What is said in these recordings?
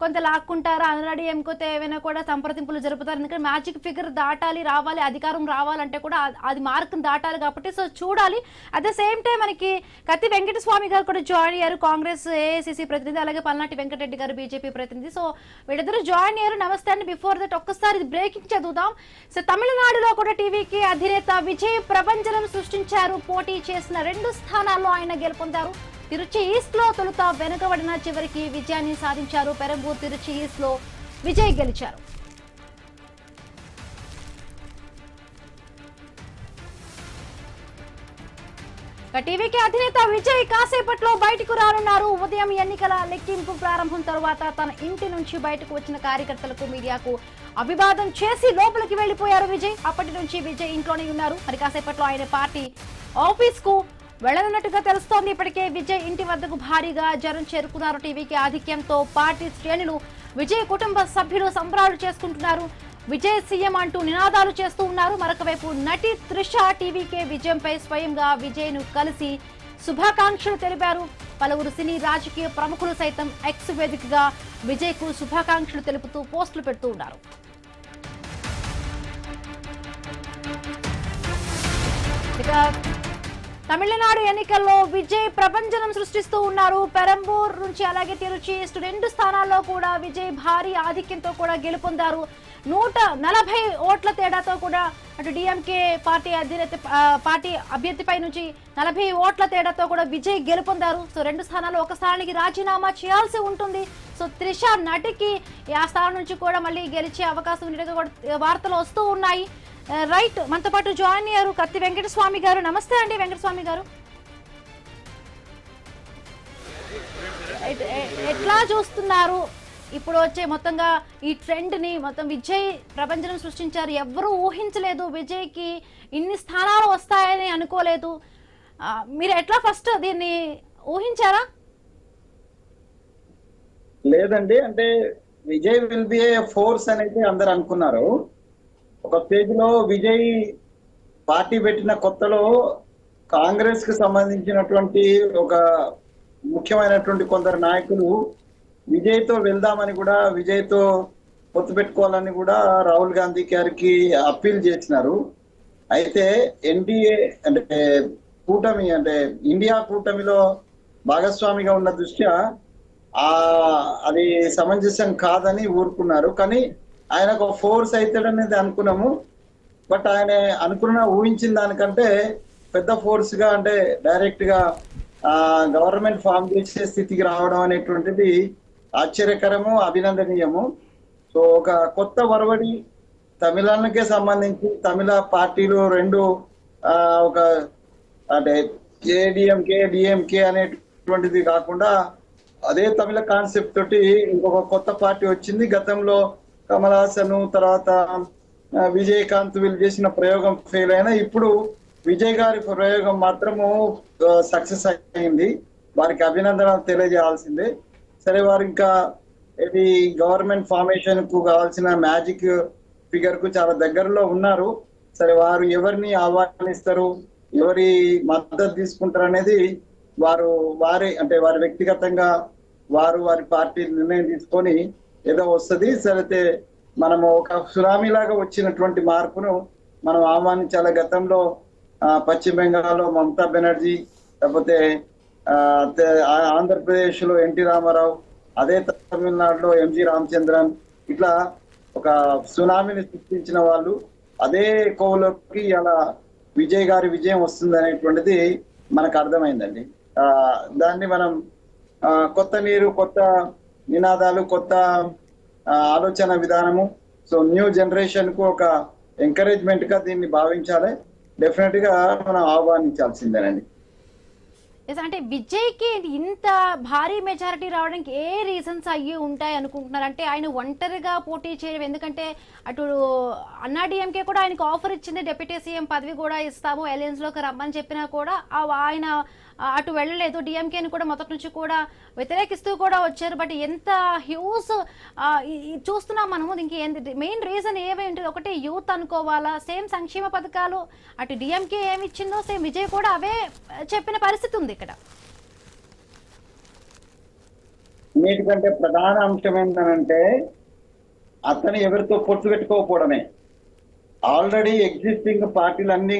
కొంత లాక్కుంటారా, ఆల్రెడీ ఎంకొతే ఏమైనా కూడా సంప్రదింపులు జరుపుతారు. ఎందుకంటే మ్యాజిక్ ఫిగర్ దాటాలి, రావాలి, అధికారం రావాలంటే కూడా అది మార్కును దాటాలి కాబట్టి సో చూడాలి. అట్ ద సేమ్ టైం మనకి కత్తి వెంకటస్వామి గారు కూడా జాయిన్ అయ్యారు, కాంగ్రెస్ ఏఐసిసి ప్రతినిధి, అలాగే పల్నాటి వెంకటరెడ్డి గారు బీజేపీ ప్రతినిధి. సో వీళ్ళిద్దరు జాయిన్ అయ్యారు. నమస్తే అండి. బిఫోర్ దట్ ఒక్కసారి బ్రేకింగ్ చదువుదాం. సో తమిళనాడులో కూడా టీవీకి అధినేత విజయ్ ప్రభంజనం సృష్టించారు. పోటీ చేసిన 2 స్థానాల్లో ఆయన గెలుపొందారు. తిరుచి ఈస్ట్ లో తొలుత వెనుకబడిన చివరికి విజయాన్ని సాధించారు. పెరంబూర్ తిరుచి ఈస్ట్ లో విజయ్ గెలిచారు. టీవీకి అధినేత విజయ్ కాసేపట్లో బయటకు రానున్నారు. ఉదయం ఎన్నికల లెక్కింపు ప్రారంభం తర్వాత తన ఇంటి నుంచి బయటకు వచ్చిన కార్యకర్తలకు, మీడియాకు అభివాదం చేసి లోపలికి వెళ్లిపోయారు విజయ్. అప్పటి నుంచి విజయ్ ఇంట్లోనే ఉన్నారు. మరి కాసేపట్లో ఆయన పార్టీ ఆఫీస్ కు వెళ్లనున్నట్టుగా తెలుస్తోంది. ఇప్పటికే విజయ్ ఇంటి వద్దకు భారీగా జనం చేరుకున్నారు. టీవీకి ఆధిక్యంతో పార్టీ శ్రేణులు, విజయ్ కుటుంబ సభ్యులు సంబరాలు చేసుకుంటున్నారు. విజయ్ సీఎం అంటూ నినాదాలు చేస్తూ ఉన్నారు. మరొక వైపు నటి త్రిష టీవీకే విజయంపై స్వయంగా విజయ్ ను కలిసి శుభాకాంక్షలు తెలిపారు. పలువురు సినీ రాజకీయ ప్రముఖులు సైతం ఎక్స్ వేదికగా విజయ్ కు శుభాకాంక్షలు తెలుపుతూ పోస్టులు పెడుతూ ఉన్నారు. ఇక తమిళనాడు ఎన్నికల్లో విజయ్ ప్రభంజనం సృష్టిస్తూ ఉన్నారు. పెరంబూర్ నుంచి అలాగే తిరుచి ఈస్ట్ 2 స్థానాల్లో కూడా విజయ్ భారీ ఆధిక్యంతో కూడా గెలుపొందారు. 140 ఓట్ల తేడాతో కూడా అటు డిఎంకే పార్టీ అభ్యర్థిపై నుంచి 40 ఓట్ల తేడాతో కూడా విజయ్ గెలుపొందారు. సో 2 స్థానాల్లో ఒక స్థానానికి రాజీనామా చేయాల్సి ఉంటుంది. సో త్రిష నటికి ఆ స్థానం నుంచి కూడా మళ్ళీ గెలిచే అవకాశం ఉన్నట్టుగా కూడా వార్తలు వస్తూ ఉన్నాయి. రైట్, మనతో పాటు జాయిన్ అయ్యారు కత్తి వెంకటస్వామి గారు. నమస్తే అండి వెంకటస్వామి గారు. ఎట్లా చూస్తున్నారు ఇప్పుడు వచ్చే మొత్తంగా ఈ ట్రెండ్ ని? మొత్తం విజయ్ ప్రభంజనం సృష్టించారు. ఎవ్వరూ ఊహించలేదు విజయ్ కి ఇన్ని స్థానాలు వస్తాయని అనుకోలేదు. మీరు ఎట్లా ఫస్ట్ దీన్ని ఊహించారా? లేదండి, అంటే Vijay will be A force అనేది అందరు అనుకున్నారు. ఒక స్టేజ్ లో విజయ్ పార్టీ పెట్టిన కొత్తలో కాంగ్రెస్ కి సంబంధించినటువంటి ఒక ముఖ్యమైనటువంటి కొందరు నాయకులు విజయ్ తో వెళ్దామని కూడా, విజయ్ తో పొత్తు పెట్టుకోవాలని కూడా రాహుల్ గాంధీ గారికి అప్పీల్ చేసినారు. అయితే ఎన్డీఏ అంటే కూటమి, అంటే ఇండియా కూటమిలో భాగస్వామిగా ఉన్న దృష్ట్యా అది సమంజసం కాదని ఊరుకున్నారు. కానీ ఆయన ఒక ఫోర్స్ అవుతాడనేది అనుకున్నాము. బట్ ఆయన ఊహించిన దానికంటే పెద్ద ఫోర్స్ గా, అంటే డైరెక్ట్ గా గవర్నమెంట్ ఫామ్ చేసే స్థితికి రావడం అనేటువంటిది ఆశ్చర్యకరము, అభినందనీయము. సో ఒక కొత్త వరవడి తమిళనాడుకే సంబంధించి తమిళ పార్టీలు 2 ఒక అంటే ఏడిఎంకే డిఎంకే అనేటువంటిది కాకుండా అదే తమిళ కాన్సెప్ట్ తోటి ఇంకొక కొత్త పార్టీ వచ్చింది. గతంలో కమల్ హాసన్, తర్వాత విజయకాంత్ వీళ్ళు చేసిన ప్రయోగం ఫెయిల్ అయినా ఇప్పుడు విజయ్ గారి ప్రయోగం మాత్రము సక్సెస్ అయింది. వారికి అభినందనలు తెలియజేయాల్సిందే. సరే, వారు ఇంకా ఇది గవర్నమెంట్ ఫార్మేషన్ కు కావాల్సిన మ్యాజిక్ ఫిగర్ కు చాలా దగ్గరలో ఉన్నారు. సరే, వారు ఎవరిని ఆహ్వానిస్తారు, ఎవరి మద్దతు తీసుకుంటారు అనేది వారి వ్యక్తిగతంగా వారి పార్టీ నిర్ణయం తీసుకొని ఏదో వస్తుంది. సరైతే మనము ఒక సునామీ లాగా వచ్చినటువంటి మార్పును మనం ఆహ్వానించాలి. గతంలో పశ్చిమ బెంగాల్లో మమతా బెనర్జీ, లేకపోతే ఆంధ్రప్రదేశ్ లో ఎన్టీ రామారావు, అదే తమిళనాడులో ఎంజి రామచంద్రన్, ఇట్లా ఒక సునామీని సృష్టించిన వాళ్ళు. అదే కోవలోకి ఇలా విజయ్ గారి విజయం వస్తుంది అనేటువంటిది మనకు అర్థమైందండి. దాన్ని మనం కొత్త నీరు, కొత్త నినాదాలు, కొత్త ఆలోచన విధానము, సో న్యూ జనరేషన్ కు ఒక ఎంకరేజ్మెంట్ గా దీన్ని భావించాలి. డెఫినెట్ గా మనం ఆహ్వానించాల్సిందేనండి. అంటే విజయ్ కి ఇంత భారీ మెజారిటీ రావడానికి ఏ రీజన్స్ అయ్యి ఉంటాయి అనుకుంటున్నారు? అంటే ఆయన ఒంటరిగా పోటీ చేయడం, ఎందుకంటే అటు అన్నా డిఎంకే కూడా ఆయనకు ఆఫర్ ఇచ్చింది, డిప్యూటీ సీఎం పదవి కూడా ఇస్తాము అలయన్స్ లోకి రమ్మని చెప్పినా కూడా ఆయన అటు వెళ్ళలేదు. డిఎంకేని కూడా మొదటి నుంచి కూడా వ్యతిరేకిస్తూ కూడా వచ్చారు. బట్ ఎంత హ్యూజ్ చూస్తున్నాం మనము. ఇంక మెయిన్ రీజన్ ఏమేంటి? ఒకటి యూత్ అనుకోవాలా? సేమ్ సంక్షేమ పథకాలు అటు డిఎంకే ఏమి ఇచ్చిందో సేమ్ విజయ్ కూడా అవే చెప్పిన పరిస్థితి ఉంది ఇక్కడ. అన్నిటికంటే ప్రధాన అంశం ఏంటంటే అతను ఎవరితో పొత్తు పెట్టుకోకపోవడమే. ఆల్రెడీ ఎగ్జిస్టింగ్ పార్టీలన్నీ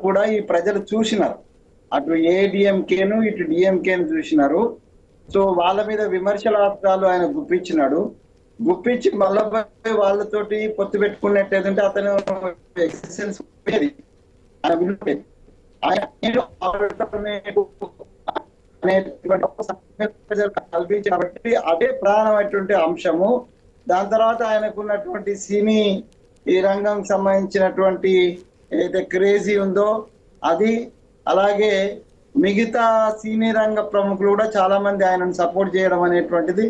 కూడా ఈ ప్రజలు చూసినారు. అటు ఏడిఎంకేను ఇటు డిఎంకేను చూసినారు. సో వాళ్ళ మీద విమర్శలాస్త్రాలు ఆయన గుప్పించినాడు. గుప్పించి మళ్ళీ వాళ్ళతోటి పొత్తు పెట్టుకున్నట్టేదంటే అతను ఎక్సెన్స్ కల్పించి కాబట్టి అదే ప్రధానమైనటువంటి అంశము. దాని తర్వాత ఆయనకున్నటువంటి సినీ ఈ రంగం సంబంధించినటువంటి ఏదైతే క్రేజీ ఉందో అది, అలాగే మిగతా సినీ రంగ ప్రముఖులు కూడా చాలా మంది ఆయనను సపోర్ట్ చేయడం అనేటువంటిది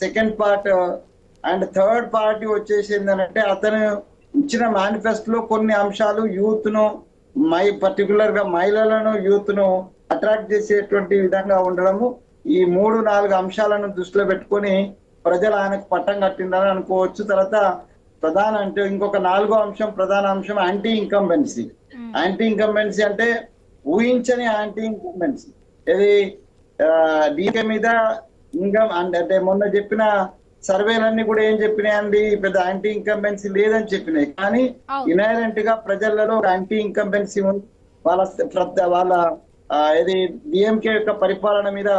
second part. And third party వచ్చేసిందనంటే అతను ఇచ్చిన మేనిఫెస్టోలో కొన్ని అంశాలు యూత్ ను పర్టికులర్ గా మహిళలను యూత్ ను అట్రాక్ట్ చేసేటువంటి విధంగా ఉండడము. ఈ 3-4 అంశాలను దృష్టిలో పెట్టుకొని ప్రజలు ఆయనకు పట్టం కట్టిందని అనుకోవచ్చు. తర్వాత ప్రధాన అంటే ఇంకొక 4వ అంశం, ప్రధాన అంశం యాంటీ ఇన్కంబెన్సీ. యాంటీ ఇన్కంబెన్సీ అంటే ఊహించని యాంటీ ఇన్కంబెన్సీ. ఇది డీకే మీద ఇంకా అంటే మొన్న చెప్పిన సర్వేలన్నీ కూడా ఏం చెప్పినాయండి, పెద్ద యాంటీ ఇన్కంబెన్సీ లేదని చెప్పినాయి. కానీ ఇన్హెరెంట్ గా ప్రజలలో యాంటీ ఇన్కంబెన్సీ ఉంది. వాళ్ళ ఇది డిఎంకే యొక్క పరిపాలన మీద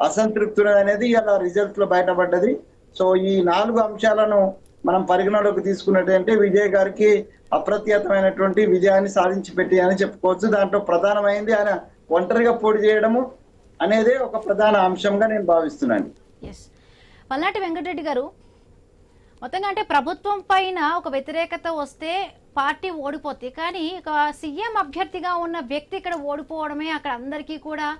అసంతృప్తి అనేది ఇలా రిజల్ట్ లో బయటపడ్డది. సో ఈ 4 అంశాలను మనం పరిగణలోకి తీసుకున్నట్టంటే విజయ్ గారికి అప్రత్యతమైనటువంటి విజయాన్ని సాధించి పెట్టి అని చెప్పుకోవచ్చు. దాంట్లో ప్రధానమైంది ఆయన ఒంటరిగా పోటీ చేయడము అనేది ఒక ప్రధాన అంశంగా నేను భావిస్తున్నాను. పల్నాటి వెంకటరెడ్డి గారు, మొత్తంగా అంటే ప్రభుత్వం పైన ఒక వ్యతిరేకత వస్తే పార్టీ ఓడిపోతే, కానీ ఒక సీఎం అభ్యర్థిగా ఉన్న వ్యక్తి ఇక్కడ ఓడిపోవడమే అక్కడ అందరికీ కూడా